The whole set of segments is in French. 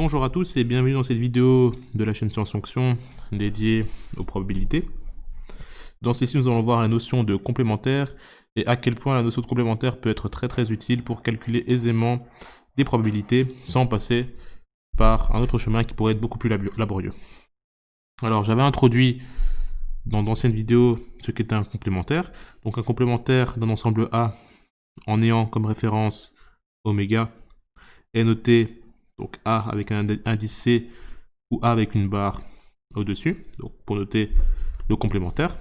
Bonjour à tous et bienvenue dans cette vidéo de la chaîne Science Fonction dédiée aux probabilités. Dans celle-ci, nous allons voir la notion de complémentaire et à quel point la notion de complémentaire peut être très utile pour calculer aisément des probabilités sans passer par un autre chemin qui pourrait être beaucoup plus laborieux. Alors j'avais introduit dans d'anciennes vidéos ce qu'était un complémentaire. Donc un complémentaire d'un ensemble A en ayant comme référence oméga est noté donc A avec un indice C ou A avec une barre au-dessus, donc pour noter le complémentaire.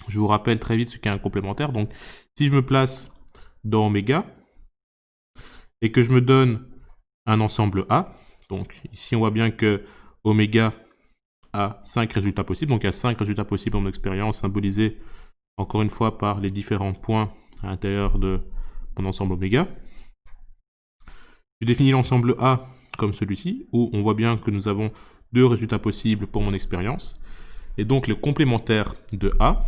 Je vous rappelle très vite ce qu'est un complémentaire. Donc si je me place dans oméga et que je me donne un ensemble A, donc ici on voit bien que oméga a 5 résultats possibles, donc il y a 5 résultats possibles dans mon expérience, symbolisés encore une fois par les différents points à l'intérieur de mon ensemble oméga. Je définis l'ensemble A comme celui-ci, où on voit bien que nous avons 2 résultats possibles pour mon expérience. Et donc les complémentaires de A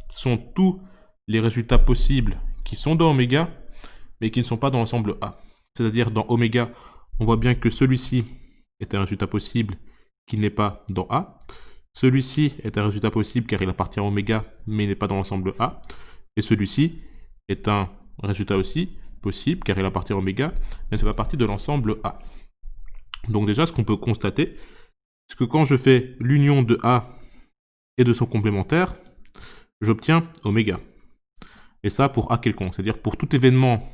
sont tous les résultats possibles qui sont dans oméga, mais qui ne sont pas dans l'ensemble A. C'est-à-dire dans oméga, on voit bien que celui-ci est un résultat possible qui n'est pas dans A. Celui-ci est un résultat possible car il appartient à oméga, mais il n'est pas dans l'ensemble A. Et celui-ci est un résultat aussi possible car il appartient à oméga, mais ne fait pas partie de l'ensemble A. Donc déjà, ce qu'on peut constater, c'est que quand je fais l'union de A et de son complémentaire, j'obtiens oméga. Et ça pour A quelconque, c'est-à-dire pour tout événement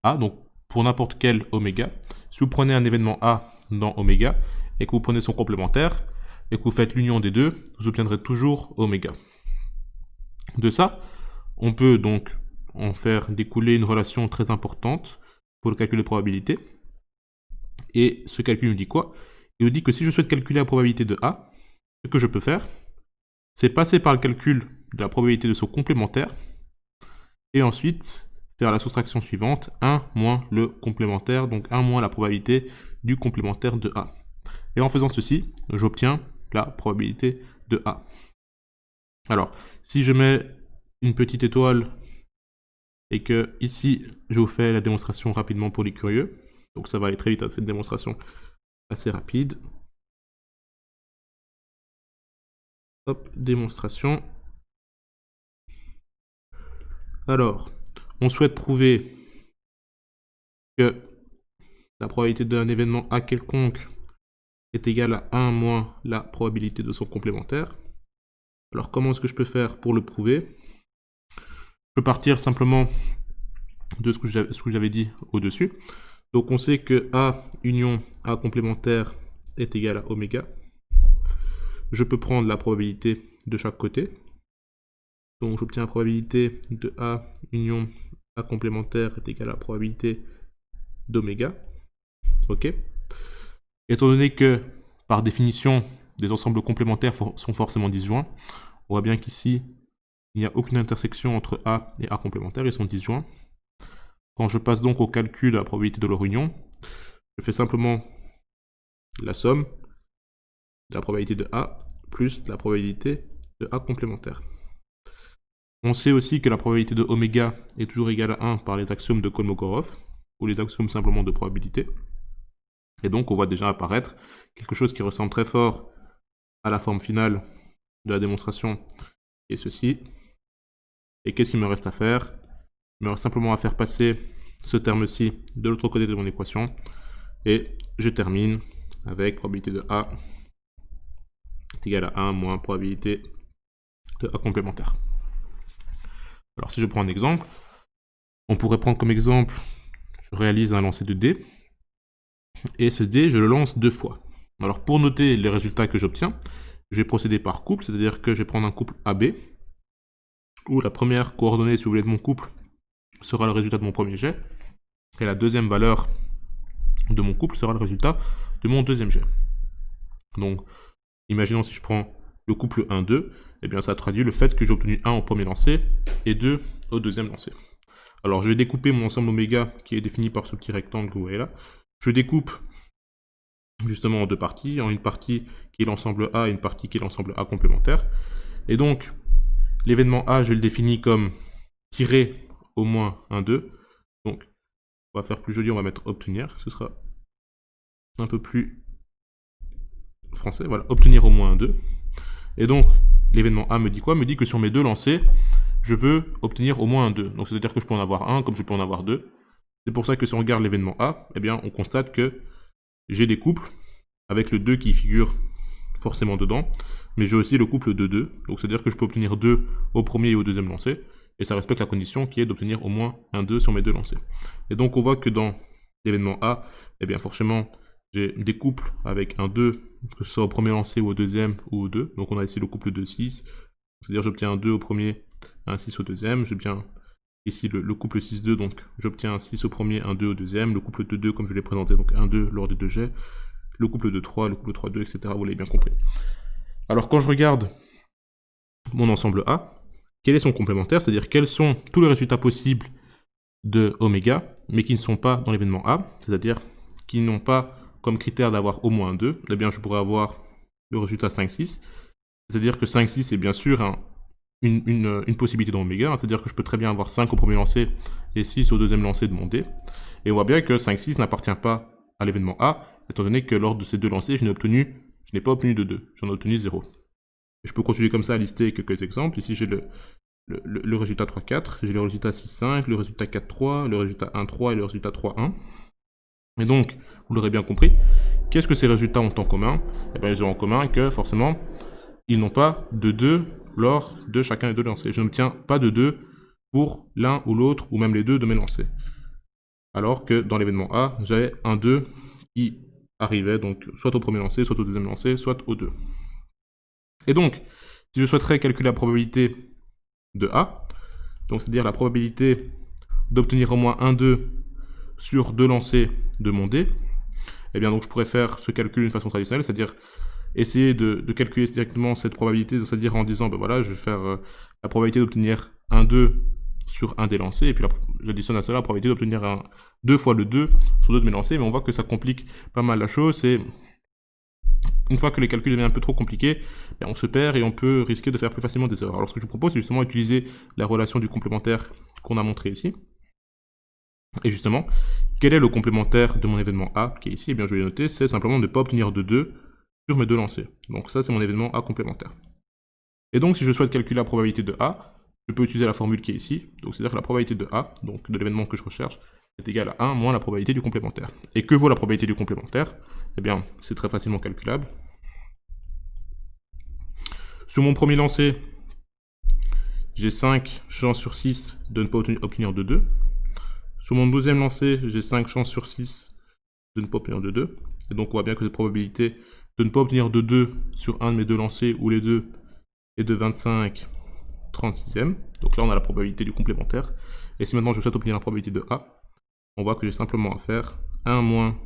A, donc pour n'importe quel oméga, si vous prenez un événement A dans oméga, et que vous prenez son complémentaire, et que vous faites l'union des deux, vous obtiendrez toujours oméga. De ça, on peut donc en faire découler une relation très importante pour le calcul de probabilité. Et ce calcul nous dit quoi? Il nous dit que si je souhaite calculer la probabilité de A, ce que je peux faire, c'est passer par le calcul de la probabilité de son complémentaire, et ensuite faire la soustraction suivante, 1 moins le complémentaire, donc 1 moins la probabilité du complémentaire de A. Et en faisant ceci, j'obtiens la probabilité de A. Alors, si je mets une petite étoile et que ici, je vous fais la démonstration rapidement pour les curieux, donc ça va aller très vite, cette démonstration assez rapide. Hop, démonstration. Alors, on souhaite prouver que la probabilité d'un événement A quelconque est égale à 1 moins la probabilité de son complémentaire. Alors, comment est-ce que je peux faire pour le prouver? Je peux partir simplement de ce que j'avais dit au-dessus. Donc, on sait que A union A complémentaire est égal à oméga. Je peux prendre la probabilité de chaque côté. Donc, j'obtiens la probabilité de A union A complémentaire est égale à la probabilité d'oméga. Ok. Étant donné que, par définition, des ensembles complémentaires sont forcément disjoints, on voit bien qu'ici, il n'y a aucune intersection entre A et A complémentaire, ils sont disjoints. Quand je passe donc au calcul de la probabilité de leur union, je fais simplement la somme de la probabilité de A plus la probabilité de A complémentaire. On sait aussi que la probabilité de oméga est toujours égale à 1 par les axiomes de Kolmogorov, ou les axiomes simplement de probabilité. Et donc on voit déjà apparaître quelque chose qui ressemble très fort à la forme finale de la démonstration, et ceci. Et qu'est-ce qu'il me reste à faire? Il me reste simplement à faire passer ce terme-ci de l'autre côté de mon équation, et je termine avec probabilité de A est égale à 1 moins probabilité de A complémentaire. Alors si je prends un exemple, on pourrait prendre comme exemple, je réalise un lancer de dés, et ce dé, je le lance 2 fois. Alors pour noter les résultats que j'obtiens, je vais procéder par couple, c'est-à-dire que je vais prendre un couple AB, où la première coordonnée, si vous voulez, de mon couple sera le résultat de mon premier jet, et la deuxième valeur de mon couple sera le résultat de mon deuxième jet. Donc, imaginons si je prends le couple 1-2, eh bien ça traduit le fait que j'ai obtenu 1 au premier lancer et 2 au deuxième lancer. Alors je vais découper mon ensemble oméga qui est défini par ce petit rectangle que vous voyez là. Je découpe justement en deux parties, en une partie qui est l'ensemble A et une partie qui est l'ensemble A complémentaire. Et donc, l'événement A, je le définis comme tirer au moins 1, 2. Donc, on va faire plus joli, on va mettre obtenir, ce sera un peu plus français, voilà, obtenir au moins un 2. Et donc, l'événement A me dit quoi? Me dit que sur mes deux lancers, je veux obtenir au moins un 2. Donc, c'est-à-dire que je peux en avoir un comme je peux en avoir deux. C'est pour ça que si on regarde l'événement A, eh bien, on constate que j'ai des couples avec le 2 qui figure forcément dedans, mais j'ai aussi le couple de 2. Donc, c'est-à-dire que je peux obtenir 2 au premier et au deuxième lancer, et ça respecte la condition qui est d'obtenir au moins un 2 sur mes deux lancers. Et donc, on voit que dans l'événement A, eh bien, forcément, j'ai des couples avec un 2, que ce soit au premier lancer ou au deuxième ou au 2. Donc on a ici le couple de 6, c'est-à-dire j'obtiens un 2 au premier, un 6 au deuxième. J'obtiens ici le couple 6-2, donc j'obtiens un 6 au premier, un 2 au deuxième. Le couple de 2, comme je l'ai présenté, donc un 2 lors des deux jets. Le couple de 3, le couple 3-2, etc. Vous l'avez bien compris. Alors quand je regarde mon ensemble A, quel est son complémentaire? C'est-à-dire quels sont tous les résultats possibles de oméga, mais qui ne sont pas dans l'événement A, c'est-à-dire qui n'ont pas comme critère d'avoir au moins un 2, eh bien je pourrais avoir le résultat 5-6, c'est-à-dire que 5-6 est bien sûr une possibilité dans oméga, c'est-à-dire que je peux très bien avoir 5 au premier lancer et 6 au deuxième lancer de mon dé, et on voit bien que 5-6 n'appartient pas à l'événement A, étant donné que lors de ces deux lancers, je n'ai pas obtenu de 2, j'en ai obtenu 0. Et je peux continuer comme ça à lister quelques exemples. Ici j'ai le résultat 3-4, j'ai le résultat 6-5, le résultat 4-3, le résultat 1-3 et le résultat 3-1. Et donc, vous l'aurez bien compris, qu'est-ce que ces résultats ont en commun? Eh bien, ils ont en commun que, forcément, ils n'ont pas de 2 lors de chacun des deux lancers. Je n'obtiens pas de 2 pour l'un ou l'autre, ou même les deux de mes lancers. Alors que dans l'événement A, j'avais un 2 qui arrivait donc soit au premier lancer, soit au deuxième lancer, soit au 2. Et donc, si je souhaiterais calculer la probabilité de A, donc c'est-à-dire la probabilité d'obtenir au moins un 2 sur deux lancers de mon dé, eh bien donc je pourrais faire ce calcul d'une façon traditionnelle, c'est-à-dire essayer de calculer directement cette probabilité, c'est-à-dire en disant, ben voilà, je vais faire la probabilité d'obtenir un 2 sur un des lancers, et puis j'additionne à cela la probabilité d'obtenir 2 fois le 2 sur deux de mes lancers, mais on voit que ça complique pas mal la chose, et une fois que les calculs deviennent un peu trop compliqués, on se perd et on peut risquer de faire plus facilement des erreurs. Alors ce que je vous propose, c'est justement utiliser la relation du complémentaire qu'on a montré ici. Et justement, quel est le complémentaire de mon événement A qui est ici? Eh bien, je vais le noter, c'est simplement de ne pas obtenir de 2 sur mes deux lancers. Donc ça, c'est mon événement A complémentaire. Et donc, si je souhaite calculer la probabilité de A, je peux utiliser la formule qui est ici. Donc, c'est-à-dire que la probabilité de A, donc de l'événement que je recherche, est égale à 1 moins la probabilité du complémentaire. Et que vaut la probabilité du complémentaire? Eh bien, c'est très facilement calculable. Sur mon premier lancer, j'ai 5 chances sur 6 de ne pas obtenir de 2. Sur mon deuxième lancer, j'ai 5 chances sur 6 de ne pas obtenir de 2. Et donc on voit bien que cette probabilité de ne pas obtenir de 2 sur un de mes deux lancers ou les deux est de 25/36e. Donc là on a la probabilité du complémentaire. Et si maintenant je souhaite obtenir la probabilité de A, on voit que j'ai simplement à faire 1 moins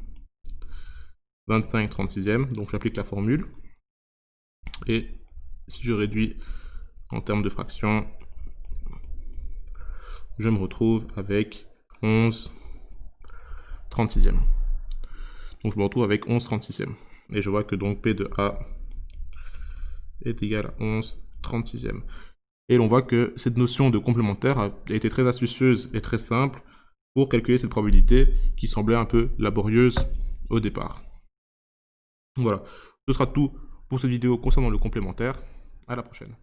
25/36e. Donc j'applique la formule. Et si je réduis en termes de fraction, je me retrouve avec 11/36e. Donc je me retrouve avec 11/36e. Et je vois que donc P de A est égal à 11/36e. Et l'on voit que cette notion de complémentaire a été très astucieuse et très simple pour calculer cette probabilité qui semblait un peu laborieuse au départ. Voilà, ce sera tout pour cette vidéo concernant le complémentaire. À la prochaine.